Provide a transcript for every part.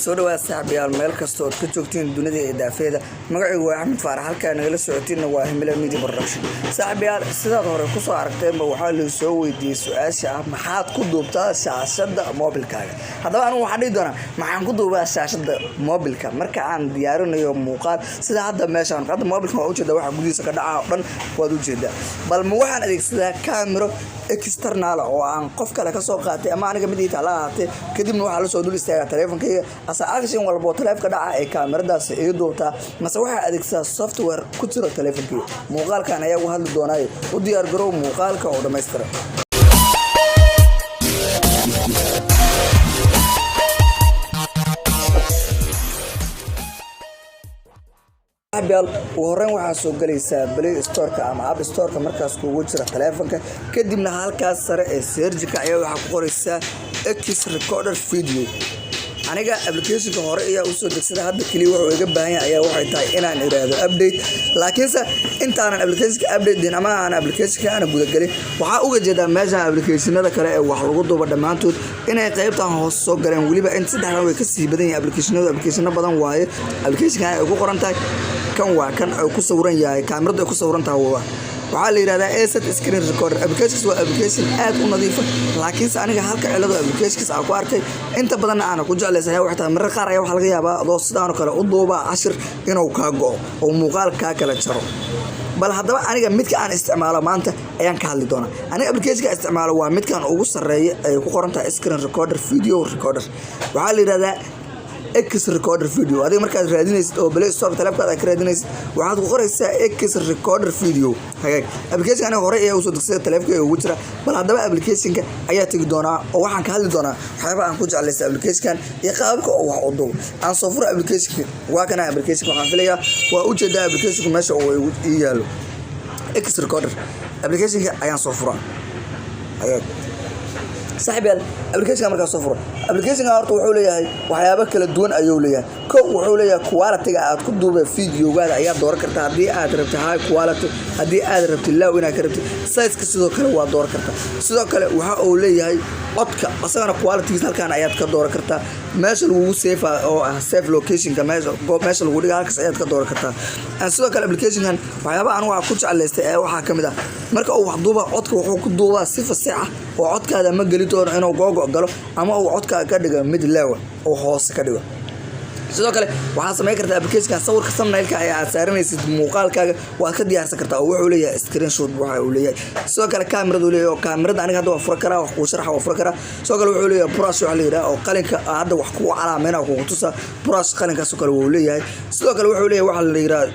soo dhawaad saaxiibayaal meel kasta oo ka joogtiin dunida ee daafeeda magacaygu waa Axmed Faarax halka nagala socotiina waa Himila Media Production saaxiibayaal sidaad hore ku soo aragteen waxaa la soo weydiiyay su'aasha ah maxaad ku duubtaa shaashada moobilkaaga hadaba anu waxaan dhihi doonaa maxaan ku duubaa shaashada moobilka marka aan diyaarinayo muuqaal sida hadda meeshaan hadda moobilka waa u jeedaa waxa gudihiisa ka dhaca oo dhan waad u jeedaa bal ma waxaan adeegsadaa camera external oo aan qof kale ka soo qaatay ama aniga mid ita la ahaatay kadibna waxa la soo dul istaagaa taleefankayga asa action walba taleefka dhaca ee kameradaas ay doobtaa mase waxa adeegsadaa software ku jira taleefankayga muuqaalkan ayaa u hadli doonaa u diyaar garow muuqaalka oo dhameystiran abel horeen waxa soo galaysa Play Store ama App Store markaas kugu jira taleefanka kadibna halkaas sare ee search-ka ayaa waxa ku qoraysa X recorder video aniga application-ka hore ayaa u soo degsaday hadda kaliya wuxuu iga baahan yahay ayaa waxay tahay inaan iraado update laakiinse intaanan application-ka update din ama aan application-ka aan guda galin waxa uga jeedaa meesha application-nada kale ee wax lagu duubo dhamaantood inay qaybtan hoos soo galeen waliba in saddexdan way ka sii badan yihiin application-nada badan waaye application-ka ay ugu qoran tahay kan waa kan ay ku sawiran yahay kaamiradu ay ku sawiran tahay waxa la yiraahdaa asset screen recorder application waa application aad u nadiif ah laakiin aniga halka cilada application aan ku arkay inta badan aan ku jeclaysay waxa taa marar qaar ayaa waxa laga yaabaa adoo sidaan kale u duuba cashir inuu ka go'o oo muuqaal ka kala jaro bal hadaba aniga midka aan isticmaalo maanta ayaan ka hadli doonaa aniga application-ka isticmaalo waa midkan ugu sareeya ay ku qoran tahay screen recorder video recorder waxa la yiraahdaa X recorder video adiga markaad raadinaysid oo Play Store talaabkaada ka raadinaysid waxaad ku qoraysaa X recorder video hagaag application-ka hore ayaa u soo degsaday talaabka ugu jira bal hadaba application-ka ayaa tagi doonaa oo waxaan ka hadli doonaa waxyaabo aan ku jeclaystay application-kan iyo qaabka oo wax u duubo aan soo furo application-ka waa kana application-ka waxaan filayaa waa u jeedaa application-ka meesha oo ii yaalo X recorder application-ka ayaan soo furaa hagaag saaxiibayaal application-ka markaa soo furo application-ka horta wuxuu leeyahay waxyaabo kala duwan ayuu leeyahay wuxuu leeyahay quality-ga aad ku duubay video-gaada ayaa dooran kartaa hadii aad rabto high quality hadii aad rabto low inaad ka rabto size-ka sidoo kale waa dooran kartaa sidoo kale waxa uu leeyahay codka asagana quality-giisa halkaan ayaad ka dooran kartaa meesha lagu save oo ah save location-ka meesha lagu dhigo halkaas ayaad ka dooran kartaa sidoo kale application-kan waxyaabaha aan waxa ku jeclaystay ee waxa kamid ah marka uu wax duuba codka wuxuu ku duubaa si fasiix ah oo codkaada ma gali doono inuu googo galo ama uu codkaaga ka dhigo mid leewa oo hoos ka dhigo sidoo kale waxaad sameyn kartaa application-ka sawirka thumbnail-ka aad saaranaysid muuqaalkaaga waad ka diyaarsan kartaa oo wuxuu leeyahay screenshot waxa uu leeyahay sidoo kale kaamiradu leeyahay oo kaamirada aniga hadda waa fura karaa wax ku sharaxa waa fura karaa sidoo kale wuxuu leeyahay brush waxa la yiraahdo oo qalinka hadda wax ku calaameynaa ku tusa brush qalinkaas kale wuu leeyahay sidoo kale wuxuu leeyahay waxa la yiraahdo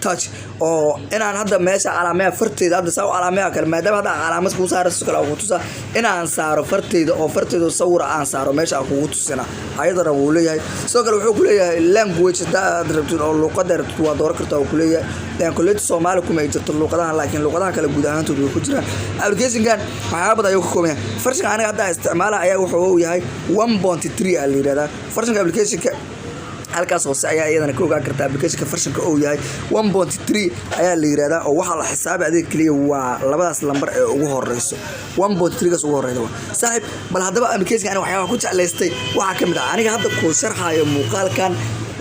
touch oo inaan hadda meesha calaamada farteeda hadda soo calaamada kale maadaama hadda calaamad ku saarayso kale oo tusa inaan saaro farteeda oo farteeda sawir aan saaro meesha ku tusina ayadana wuu leeyahay sidoo kale wuxuu ku leeyahay language dad rabto oo luqadda rabto waa door kartaa oo ku leeyahay laan kulleed Soomaali kuma jirto luqadaha laakiin luqadaha kale guud ahaan way ku jiraan application-kan waxyaabo badan ayuu ka kooban yahay farsiga aniga hadda isticmaala ayaa wuxuu yahay 1.3 la yiraahdaa farsiga application-ka halkaas hoose ayaa iyadana ka ogaan kartaa application-ka farshanka oo yahay 1.3 ayaa la yiraahdaa oo waxa la xisaabi adeeg kaliya waa labadaas lambar ee ugu horeyso 1.3 ugu horeyda saaxiib bal hadaba application-ka waxyaabo ku jeclaystay waxa kamid ah aniga hadda ku sharxayo muuqaalkan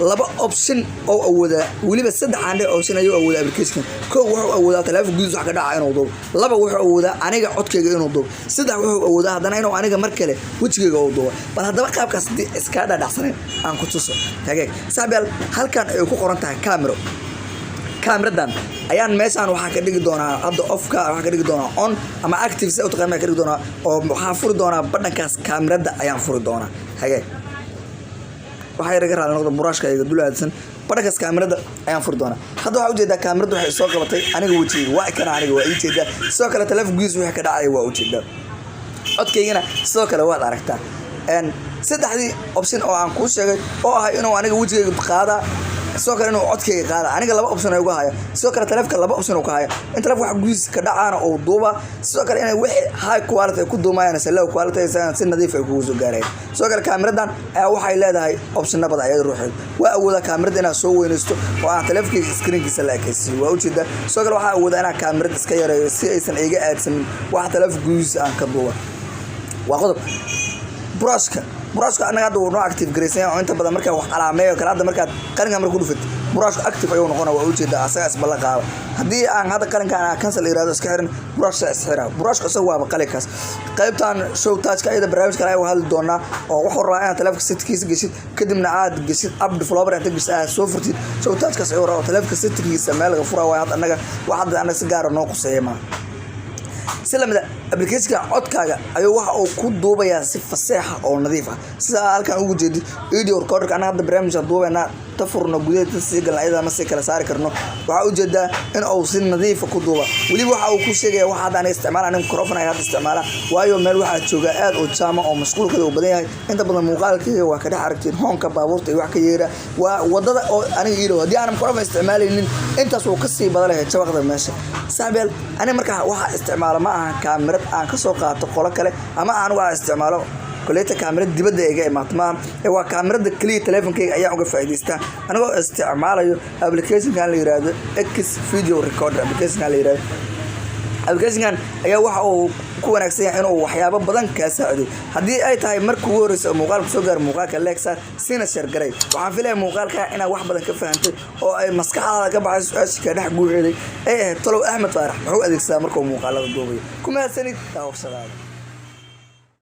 laba option oo awooda waliba saddex aan option ayuu awooda application-ka wuxuu awoodaa telefoon gudihiisa wax ka dhaca inuu duubo laba wuxuu awoodaa aniga codkayga inuu duubo saddex wuxuu awoodaa hadana inuu aniga mar kale wajigayga uu duubo bal hadaba qaabkaas iska dhadhacsanay aan ku tuso hagaag saaxiibayaal halkan ay ku qoran tahay kameradan ayaan meeshaan waxa ka dhigi doonaa hadda off-ka waxa ka dhigi doonaa on ama active si uu taqaana ka dhigi doonaa oo waxa furi doonaa badhankaas kamerada ayaan furi doonaa hagaag waxay raga raadin noqdo buraashka ay dul aadsan badhankaas kamerada ayaan furi doonaa hadda waxa u jeedaa kameradu waxay soo qabatay aniga wajigayga waa kana aniga waa ii jeedaa sidoo kale telefoon gudihiisa waxa ka dhacay waa u jeedaa codkaygana sidoo kale waad aragtaa saddexdii option oo aan ku sheegay oo ah inuu aniga wajigayga qaada sidoo kale inuu codkayga qaada aniga laba option ay uga haya sidoo kale telefoonka laba option uu ka haya in telefoon wax gudihiisa ka dhacaana oo duuba sidoo kale inay wixii high quality ku duumayaan low quality si nadiif ay kugu soo gaareen sidoo kale kameradan ayaa waxay leedahay option badan ayada ruuxeed waa awooda kamerada inaad soo weynaysto oo aan telefoonka screen-kiisa la ekaysiyo waa u jeedaa sidoo kale waxaa awooda inaan kamerada iska yareeyo si aysan iga aadsamin wax telefoon gudihiisa aan ka duuba waa qodob brush-ka buraashka anaga hadda wuu noo active gareysan oo inta badan markaa wax calaameeyo kala hadda markaad qalinka markuu dhufid buraashka active ayuu noqonaa waa ujeedaa asaga isbala qaaba haddii aan hadda qalinka aan cancel iraado iska xiran buraashka isxira buraashka isagu waa qalinkaas qaybtan show touchka ayada barnaamijka ay hadli doonaa oo wuxuu rabaa inaad taleefanka setkiisa gashid kadibna aad gashid app developer inta gashid aad soo furtid show touchkaas ayuu rabaa taleefanka setkiisa meel laga furaa waa hadda anaga si gaar ah noo quseeyma سلامة أبليكيشن عدكاga ayuu waxa uu ku duubayaa si fasaxa oo nadiif ah sida halkan ugu jeedid video recorder ana hadda barnaamijka duubayna tafurno gudaheeda si galayda ma si kala saari karno waxa uu jeedaa in uu si nadiif ku duuba wali waxa uu ku sheegay waxa aan isticmaalaan microphone ay hadda isticmaala waayo meel waxa jooga aad u jaama oo mashquulkada u badan yahay inta badan muuqaalkayga waa ka dhex aragteen hoonka baabuurta iyo wax ka yeera waa wadada oo aniga iiro hadii aan microphone isticmaalaynin intaas uu ka sii badan lahayd jawaqda meesha saabel ani markaa waxa isticmaala ma aha kaamirad aan ka soo qaato qolo kale ama aan waa isticmaalo koleyta kaamirad dibadda iga imaatmaan waa kaamirada kaliya teleefankayga ayaan uga faa'iideystaa anigoo isticmaalayo application-kan la yiraahdo X video recorder application-kan la yiraahdo application-kan ayaa waxa uu ku wanaagsan yahay inuu waxyaabo badan ka saacido hadii ay tahay markii ugu horreysay muuqaalka soo gaar muuqaalka Alexa sina share garay waxaan filayaa muuqaalka inaad wax badan ka fahantay oo ay maskaxdaada ka baxay su'aasha dhex guuxeeday talow Axmed Faarax wuxuu adeegsadaa markuu muuqaalada duubayo kuma sanid taawashadaada